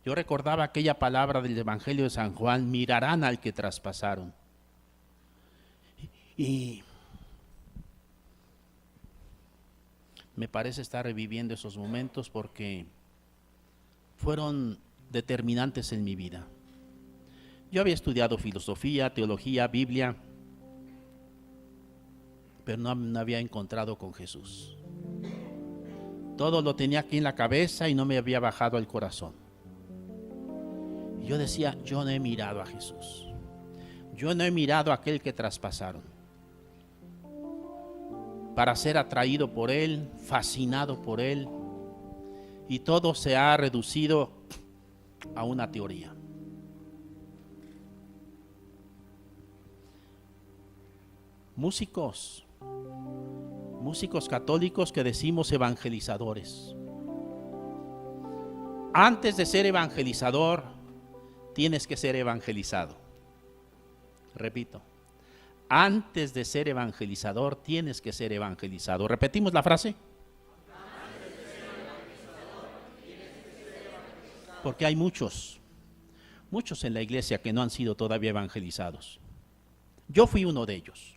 Yo recordaba aquella palabra del Evangelio de San Juan: mirarán al que traspasaron. Y me parece estar reviviendo esos momentos porque fueron determinantes en mi vida. Yo había estudiado filosofía, teología, Biblia, pero no había encontrado con Jesús. Todo lo tenía aquí en la cabeza y no me había bajado al corazón. Y yo decía, yo no he mirado a Jesús. Yo no he mirado a aquel que traspasaron, para ser atraído por Él, fascinado por Él. Y todo se ha reducido a una teoría. Músicos católicos que decimos evangelizadores. Antes de ser evangelizador, tienes que ser evangelizado. Repito, antes de ser evangelizador, tienes que ser evangelizado. ¿Repetimos la frase? Porque hay muchos en la iglesia que no han sido todavía evangelizados. Yo fui uno de ellos.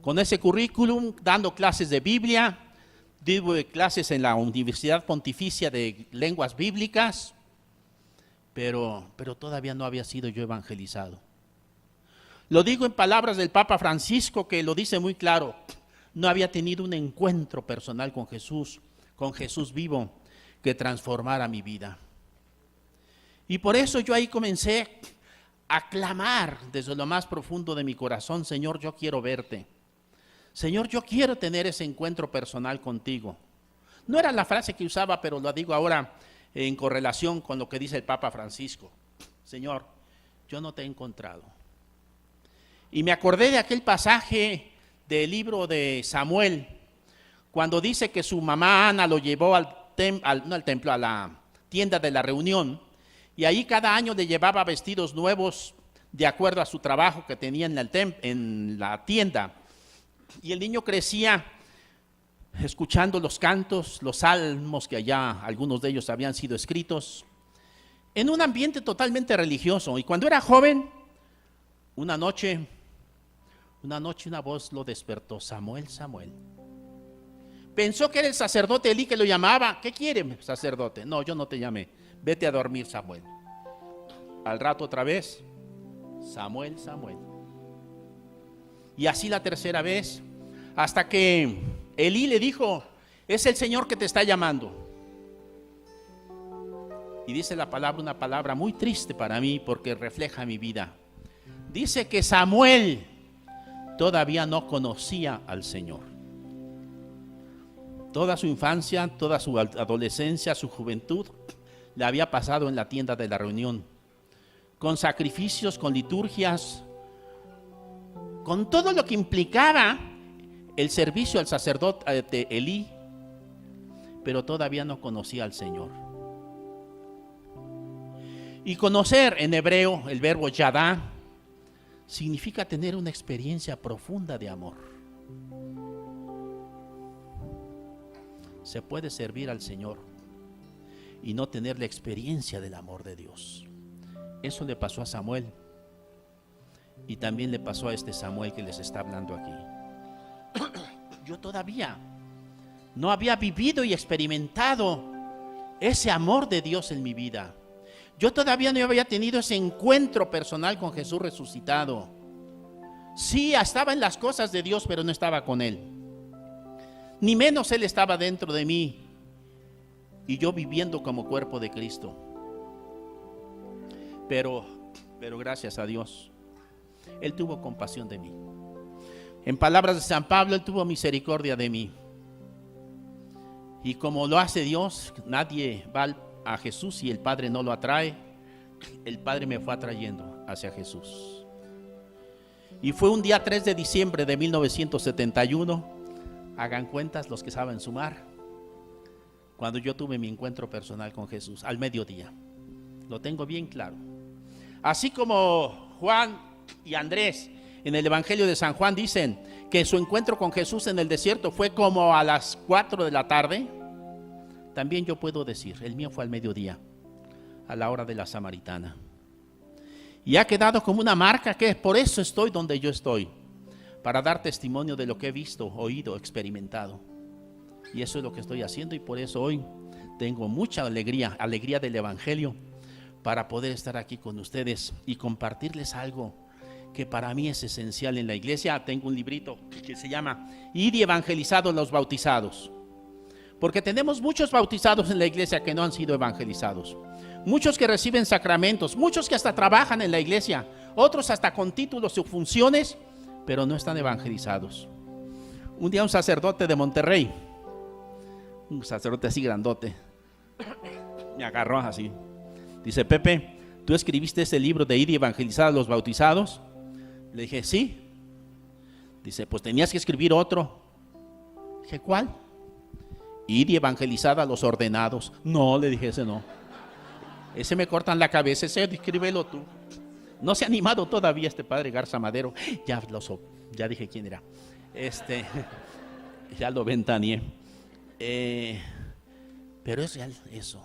Con ese currículum, dando clases de Biblia, digo clases en la Universidad Pontificia de Lenguas Bíblicas, pero todavía no había sido yo evangelizado. Lo digo en palabras del Papa Francisco, que lo dice muy claro: no había tenido un encuentro personal con Jesús vivo, que transformara mi vida. Y por eso yo ahí comencé a clamar desde lo más profundo de mi corazón: Señor, yo quiero verte. Señor, yo quiero tener ese encuentro personal contigo. No era la frase que usaba, pero lo digo ahora en correlación con lo que dice el Papa Francisco. Señor, yo no te he encontrado. Y me acordé de aquel pasaje del libro de Samuel, cuando dice que su mamá Ana lo llevó a la tienda de la reunión, y ahí cada año le llevaba vestidos nuevos de acuerdo a su trabajo que tenía en la tienda. Y el niño crecía escuchando los cantos, los salmos, que allá algunos de ellos habían sido escritos, en un ambiente totalmente religioso. Y cuando era joven, una noche una voz lo despertó: Samuel, Samuel. Pensó que era el sacerdote Elí que lo llamaba. ¿Qué quiere, sacerdote? No, yo no te llamé. Vete a dormir, Samuel. Al rato otra vez: Samuel, Samuel. Y así la tercera vez, hasta que Elí le dijo: es el Señor que te está llamando. Y dice la palabra, una palabra muy triste para mí porque refleja mi vida. Dice que Samuel todavía no conocía al Señor. Toda su infancia, toda su adolescencia, su juventud, le había pasado en la tienda de la reunión, con sacrificios, con liturgias, con todo lo que implicaba el servicio al sacerdote Elí, pero todavía no conocía al Señor. Y conocer en hebreo, el verbo yadá, significa tener una experiencia profunda de amor. Se puede servir al Señor y no tener la experiencia del amor de Dios. Eso le pasó a Samuel. Y también le pasó a este Samuel que les está hablando aquí. Yo todavía no había vivido y experimentado ese amor de Dios en mi vida. Yo todavía no había tenido ese encuentro personal con Jesús resucitado. Sí, estaba en las cosas de Dios, pero no estaba con Él. Ni menos Él estaba dentro de mí. Y yo viviendo como cuerpo de Cristo. Pero gracias a Dios, Él tuvo compasión de mí. En palabras de San Pablo, Él tuvo misericordia de mí. Y como lo hace Dios, nadie va a Jesús si el Padre no lo atrae. El Padre me fue atrayendo hacia Jesús. Y fue un día 3 de diciembre de 1971, hagan cuentas los que saben sumar, cuando yo tuve mi encuentro personal con Jesús, al mediodía. Lo tengo bien claro. Así como Juan y Andrés en el Evangelio de San Juan dicen que su encuentro con Jesús en el desierto fue como a las 4 de la tarde, también yo puedo decir, el mío fue al mediodía, a la hora de la samaritana. Y ha quedado como una marca que por eso estoy donde yo estoy, para dar testimonio de lo que he visto, oído, experimentado. Y eso es lo que estoy haciendo, y por eso hoy tengo mucha alegría del Evangelio, para poder estar aquí con ustedes y compartirles algo que para mí es esencial en la iglesia. Tengo un librito que se llama "Id y evangelizad a los bautizados", porque tenemos muchos bautizados en la iglesia que no han sido evangelizados, muchos que reciben sacramentos, muchos que hasta trabajan en la iglesia, otros hasta con títulos y funciones, pero no están evangelizados. Un día un sacerdote de Monterrey, un sacerdote así grandote, me agarró así, dice: Pepe, ¿tú escribiste ese libro de "Ir y evangelizar a los bautizados"? Le dije: sí. Dice: pues tenías que escribir otro. Dije: ¿cuál? "Ir y evangelizar a los ordenados". No, le dije, ese no. Ese me cortan la cabeza, ese escríbelo tú. No se ha animado todavía este padre Garza Madero. Ya dije quién era. Ya lo ventaneé. Pero es real eso.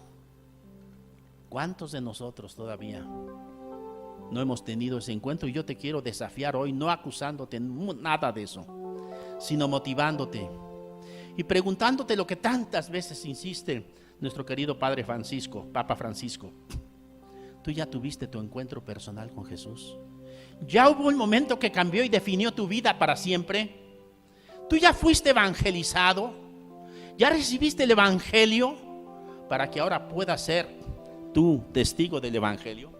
¿Cuántos de nosotros todavía no hemos tenido ese encuentro? Y yo te quiero desafiar hoy, no acusándote nada de eso, sino motivándote y preguntándote lo que tantas veces insiste nuestro querido Padre Francisco, Papa Francisco. ¿Tú ya tuviste tu encuentro personal con Jesús? ¿Ya hubo un momento que cambió y definió tu vida para siempre? ¿Tú ya fuiste evangelizado? ¿Ya recibiste el Evangelio para que ahora puedas ser tú testigo del Evangelio?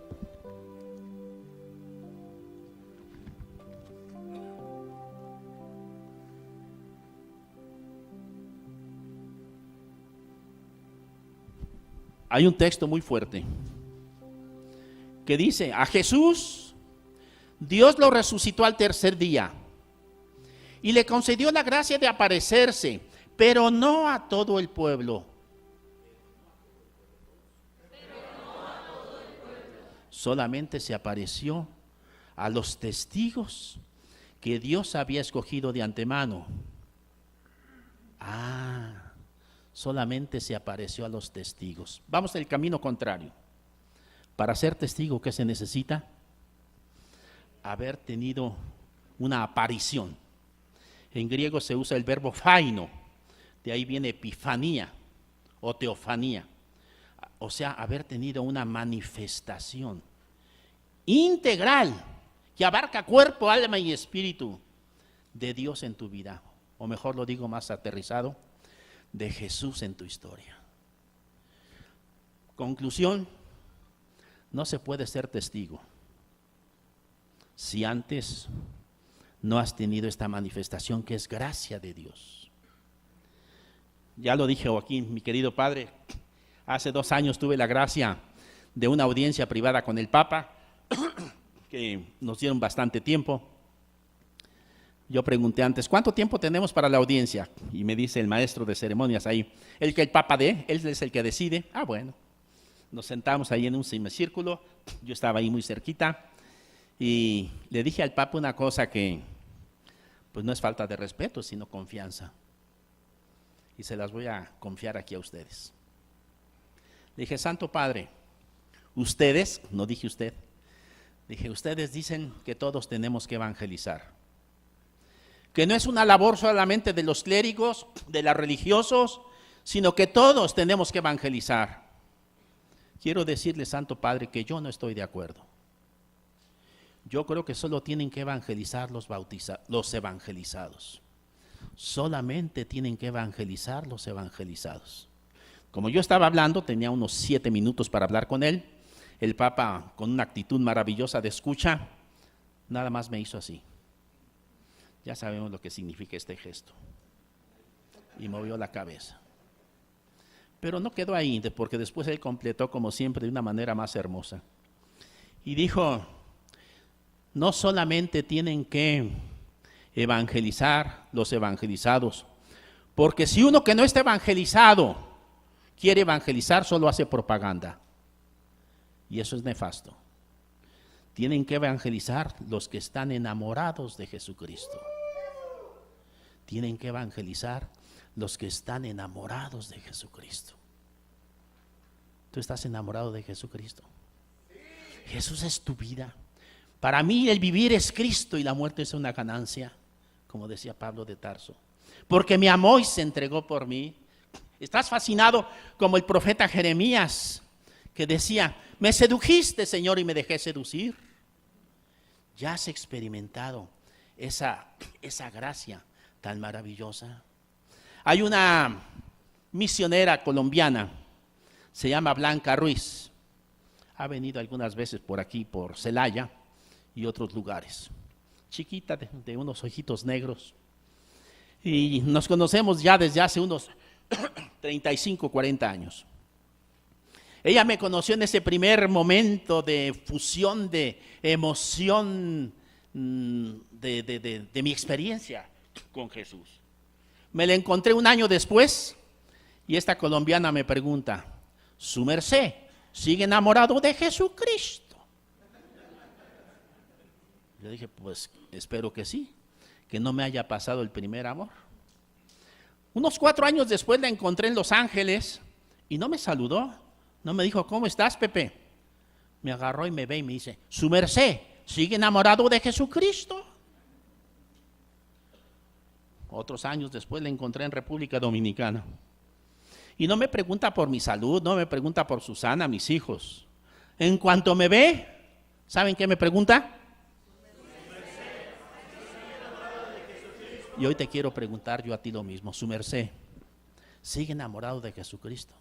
Hay un texto muy fuerte que dice: a Jesús Dios lo resucitó al tercer día y le concedió la gracia de aparecerse, pero no a todo el pueblo. Solamente se apareció a los testigos que Dios había escogido de antemano. Solamente se apareció a los testigos. Vamos al camino contrario. Para ser testigo, ¿qué se necesita? Haber tenido una aparición. En griego se usa el verbo phaino, de ahí viene epifanía o teofanía, o sea, haber tenido una manifestación integral que abarca cuerpo, alma y espíritu de Dios en tu vida, o mejor lo digo más aterrizado, de Jesús en tu historia. Conclusión: no se puede ser testigo si antes no has tenido esta manifestación que es gracia de Dios. Ya lo dije, Joaquín, mi querido padre, hace 2 años tuve la gracia de una audiencia privada con el Papa, que nos dieron bastante tiempo. Yo pregunté antes: ¿cuánto tiempo tenemos para la audiencia? Y me dice el maestro de ceremonias ahí: el que el Papa dé, él es el que decide. Bueno, nos sentamos ahí en un semicírculo, yo estaba ahí muy cerquita, y le dije al Papa una cosa que pues no es falta de respeto, sino confianza, y se las voy a confiar aquí a ustedes. Le dije: Santo Padre, ustedes, no dije usted, dije, ustedes dicen que todos tenemos que evangelizar, que no es una labor solamente de los clérigos, de los religiosos, sino que todos tenemos que evangelizar. Quiero decirle, Santo Padre, que yo no estoy de acuerdo. Yo creo que solo tienen que evangelizar los evangelizados. Solamente tienen que evangelizar los evangelizados. Como yo estaba hablando, tenía unos 7 minutos para hablar con él. El Papa, con una actitud maravillosa de escucha, nada más me hizo así. Ya sabemos lo que significa este gesto. Y movió la cabeza. Pero no quedó ahí, porque después él completó, como siempre, de una manera más hermosa. Y dijo: no solamente tienen que evangelizar los evangelizados, porque si uno que no está evangelizado quiere evangelizar, solo hace propaganda. Y eso es nefasto. Tienen que evangelizar los que están enamorados de Jesucristo. Tienen que evangelizar los que están enamorados de Jesucristo. ¿Tú estás enamorado de Jesucristo? Jesús es tu vida. Para mí el vivir es Cristo y la muerte es una ganancia, como decía Pablo de Tarso. Porque me amó y se entregó por mí. Estás fascinado como el profeta Jeremías, que decía: me sedujiste, Señor, y me dejé seducir. Ya has experimentado esa gracia tan maravillosa. Hay una misionera colombiana, se llama Blanca Ruiz. Ha venido algunas veces por aquí, por Celaya y otros lugares. Chiquita, de unos ojitos negros. Y nos conocemos ya desde hace unos 35, 40 años. Ella me conoció en ese primer momento de fusión, de emoción, de mi experiencia con Jesús. Me la encontré un año después y esta colombiana me pregunta: ¿su merced sigue enamorado de Jesucristo? Le dije: pues espero que sí, que no me haya pasado el primer amor. Unos 4 años después la encontré en Los Ángeles y no me saludó, no me dijo: ¿cómo estás, Pepe? Me agarró y me ve y me dice: ¿su merced sigue enamorado de Jesucristo? Otros años después la encontré en República Dominicana y no me pregunta por mi salud, no me pregunta por Susana, mis hijos. En cuanto me ve, ¿saben qué me pregunta? Y hoy te quiero preguntar yo a ti lo mismo: ¿su merced sigue enamorado de Jesucristo?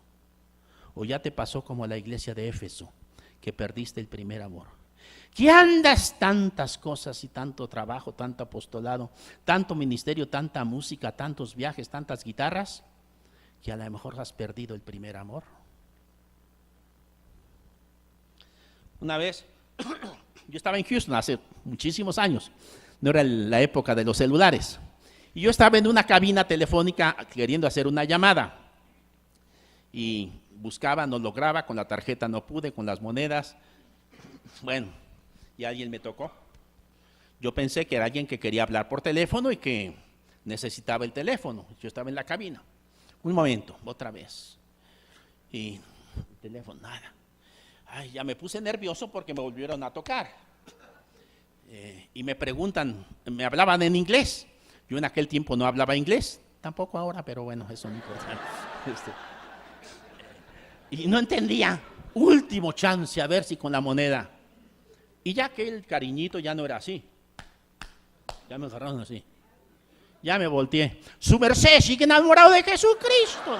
¿O ya te pasó como a la iglesia de Éfeso, que perdiste el primer amor? ¿Qué andas tantas cosas y tanto trabajo, tanto apostolado, tanto ministerio, tanta música, tantos viajes, tantas guitarras, que a lo mejor has perdido el primer amor? Una vez, yo estaba en Houston hace muchísimos años, no era la época de los celulares, y yo estaba en una cabina telefónica queriendo hacer una llamada, y buscaba, no lograba, con la tarjeta no pude, con las monedas, bueno, y alguien me tocó. Yo pensé que era alguien que quería hablar por teléfono y que necesitaba el teléfono. Yo estaba en la cabina. Un momento, otra vez. Y el teléfono, nada. Ay, ya me puse nervioso porque me volvieron a tocar. Y me preguntan, me hablaban en inglés. Yo en aquel tiempo no hablaba inglés, tampoco ahora, pero bueno, eso no importa. Y no entendía. Último chance, a ver si con la moneda. Y ya que el cariñito ya no era así. Ya me agarraron así. Ya me volteé. Su merced sigue enamorado de Jesucristo.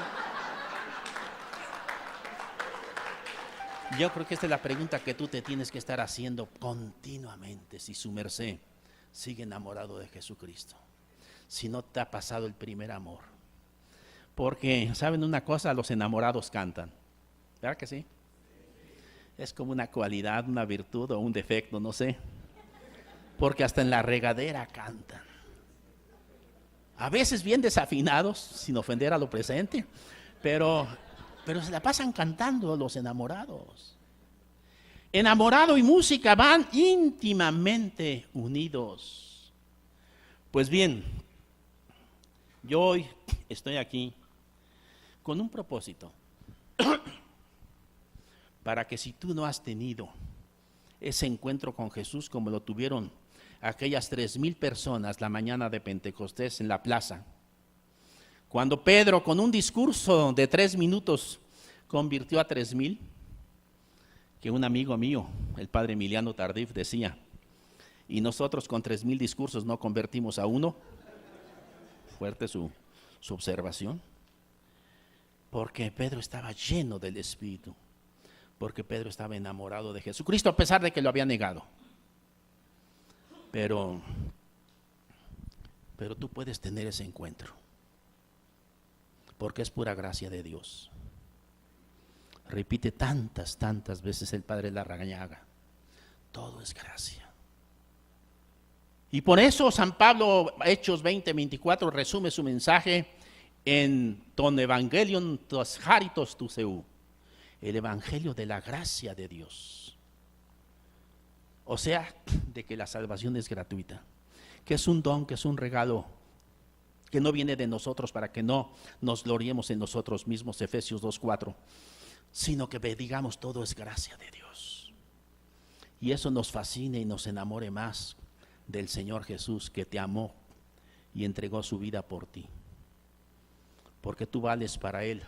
Yo creo que esta es la pregunta que tú te tienes que estar haciendo continuamente: si su merced sigue enamorado de Jesucristo, si no te ha pasado el primer amor. Porque, ¿saben una cosa? Los enamorados cantan, ¿verdad que sí? Es como una cualidad, una virtud o un defecto, no sé. Porque hasta en la regadera cantan. A veces bien desafinados, sin ofender a lo presente, pero se la pasan cantando los enamorados. Enamorado y música van íntimamente unidos. Pues bien, yo hoy estoy aquí con un propósito. Para que si tú no has tenido ese encuentro con Jesús como lo tuvieron aquellas 3,000 personas la mañana de Pentecostés en la plaza, cuando Pedro con un discurso de 3 minutos convirtió a 3,000, que un amigo mío, el padre Emiliano Tardif, decía: y nosotros con 3,000 discursos no convertimos a uno. Fuerte su observación. Porque Pedro estaba lleno del Espíritu. Porque Pedro estaba enamorado de Jesucristo, a pesar de que lo había negado. Pero tú puedes tener ese encuentro, porque es pura gracia de Dios. Repite tantas veces el padre Larrañaga: todo es gracia. Y por eso San Pablo, Hechos 20:24, resume su mensaje en ton evangelion tos charitos tu seu. El evangelio de la gracia de Dios. O sea, de que la salvación es gratuita, que es un don, que es un regalo, que no viene de nosotros para que no nos gloriemos en nosotros mismos. Efesios 2:4. sino que digamos todo es gracia de Dios. Y eso nos fascine y nos enamore más del Señor Jesús, que te amó y entregó su vida por ti, porque tú vales para Él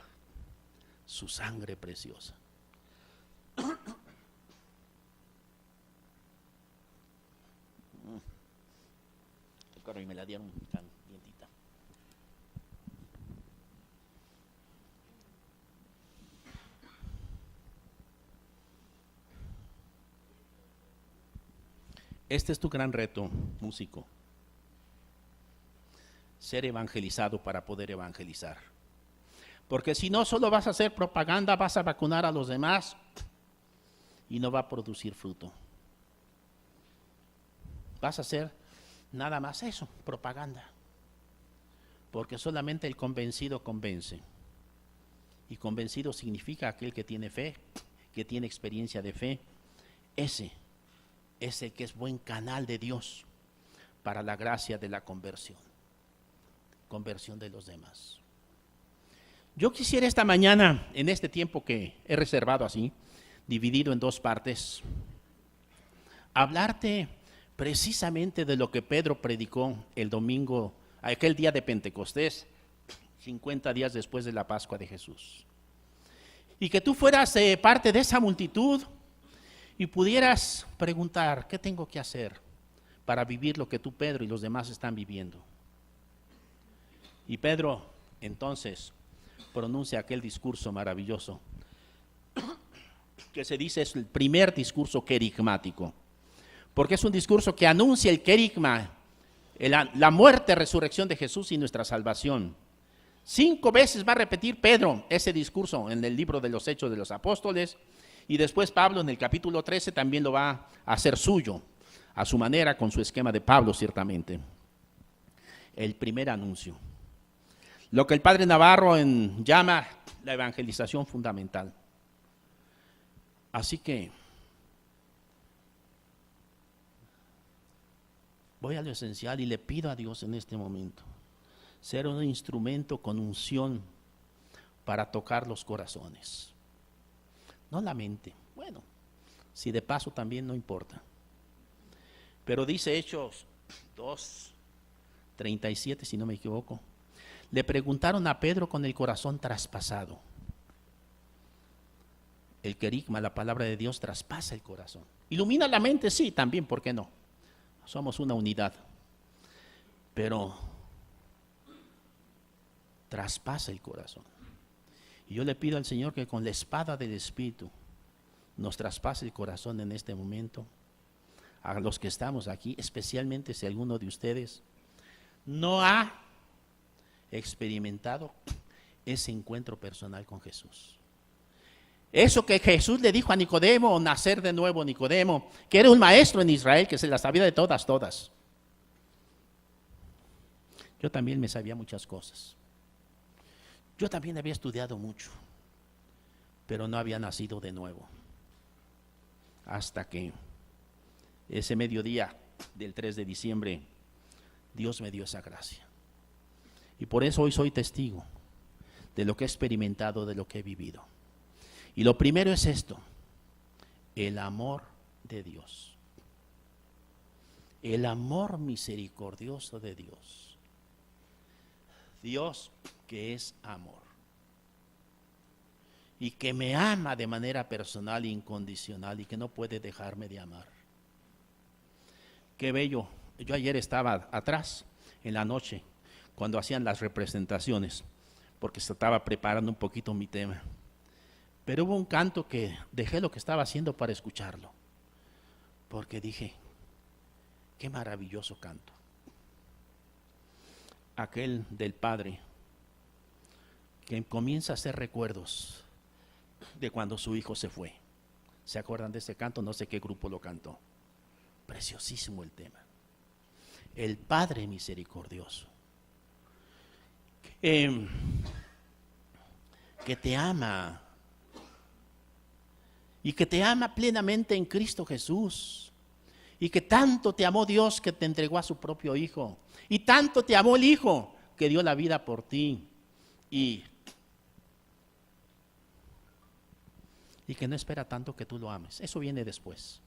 su sangre preciosa. Y me la dieron calientita. Este es tu gran reto, músico. Ser evangelizado para poder evangelizar. Porque si no, solo vas a hacer propaganda, vas a vacunar a los demás y no va a producir fruto. Vas a hacer nada más eso, propaganda. Porque solamente el convencido convence. Y convencido significa aquel que tiene fe, que tiene experiencia de fe. Ese que es buen canal de Dios para la gracia de la conversión de los demás. Yo quisiera esta mañana, en este tiempo que he reservado así, dividido en dos partes, hablarte precisamente de lo que Pedro predicó el domingo, aquel día de Pentecostés, 50 días después de la Pascua de Jesús. Y que tú fueras parte de esa multitud y pudieras preguntar, ¿qué tengo que hacer para vivir lo que tú, Pedro, y los demás están viviendo? Y Pedro, entonces, pronuncia aquel discurso maravilloso, que se dice es el primer discurso querigmático, porque es un discurso que anuncia el querigma, la muerte, resurrección de Jesús y nuestra salvación. 5 veces va a repetir Pedro ese discurso en el libro de los Hechos de los Apóstoles, y después Pablo en el capítulo 13 también lo va a hacer suyo, a su manera, con su esquema de Pablo ciertamente. El primer anuncio. Lo que el padre Navarro llama la evangelización fundamental. Así que voy a lo esencial y le pido a Dios en este momento ser un instrumento con unción para tocar los corazones, no la mente. Bueno, si de paso también no importa. Pero dice Hechos 2:37, si no me equivoco, le preguntaron a Pedro con el corazón traspasado. El querigma, la palabra de Dios, traspasa el corazón. Ilumina la mente, sí, también, ¿por qué no? Somos una unidad. Pero traspasa el corazón. Y yo le pido al Señor que con la espada del Espíritu nos traspase el corazón en este momento. A los que estamos aquí, especialmente si alguno de ustedes no ha experimentado ese encuentro personal con Jesús. Eso que Jesús le dijo a Nicodemo, nacer de nuevo, Nicodemo, que era un maestro en Israel, que se la sabía de todas. Yo también me sabía muchas cosas. Yo también había estudiado mucho, pero no había nacido de nuevo. Hasta que ese mediodía del 3 de diciembre, Dios me dio esa gracia. Y por eso hoy soy testigo de lo que he experimentado, de lo que he vivido. Y lo primero es esto, el amor de Dios. El amor misericordioso de Dios. Dios que es amor. Y que me ama de manera personal e incondicional y que no puede dejarme de amar. Qué bello. Yo ayer estaba atrás en la noche cuando hacían las representaciones, porque se estaba preparando un poquito mi tema. Pero hubo un canto que dejé lo que estaba haciendo para escucharlo, porque dije, qué maravilloso canto. Aquel del Padre que comienza a hacer recuerdos de cuando su hijo se fue. ¿Se acuerdan de ese canto? No sé qué grupo lo cantó. Preciosísimo el tema. El Padre misericordioso. Que te ama. Y que te ama plenamente en Cristo Jesús. Y que tanto te amó Dios que te entregó a su propio Hijo. Y tanto te amó el Hijo que dio la vida por ti. Y y que no espera tanto que tú lo ames. Eso viene después.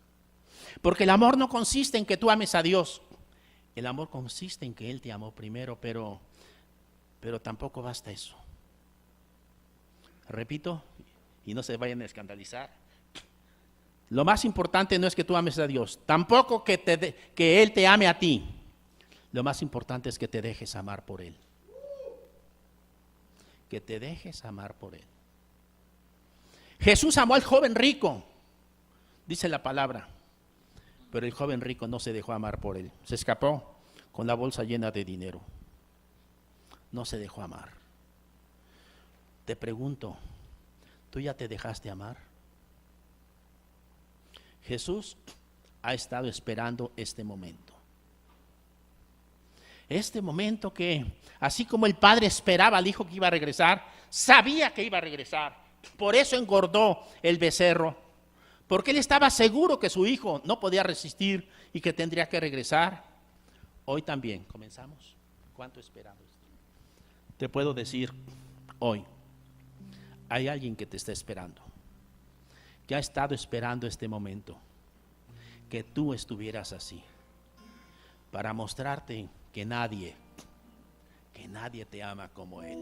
Porque el amor no consiste en que tú ames a Dios. El amor consiste en que Él te amó primero, pero tampoco basta eso. Repito, y no se vayan a escandalizar. Lo más importante no es que tú ames a Dios, tampoco que Él te ame a ti. Lo más importante es que te dejes amar por Él. Que te dejes amar por Él. Jesús amó al joven rico, dice la palabra, pero el joven rico no se dejó amar por Él. Se escapó con la bolsa llena de dinero. No se dejó amar. Te pregunto, ¿tú ya te dejaste amar? Jesús ha estado esperando este momento. Este momento que, así como el padre esperaba al hijo que iba a regresar, sabía que iba a regresar. Por eso engordó el becerro, porque él estaba seguro que su hijo no podía resistir y que tendría que regresar. Hoy también, comenzamos. ¿Cuánto esperamos? Te puedo decir, hoy hay alguien que te está esperando, que ha estado esperando este momento, que tú estuvieras así, para mostrarte que nadie te ama como Él.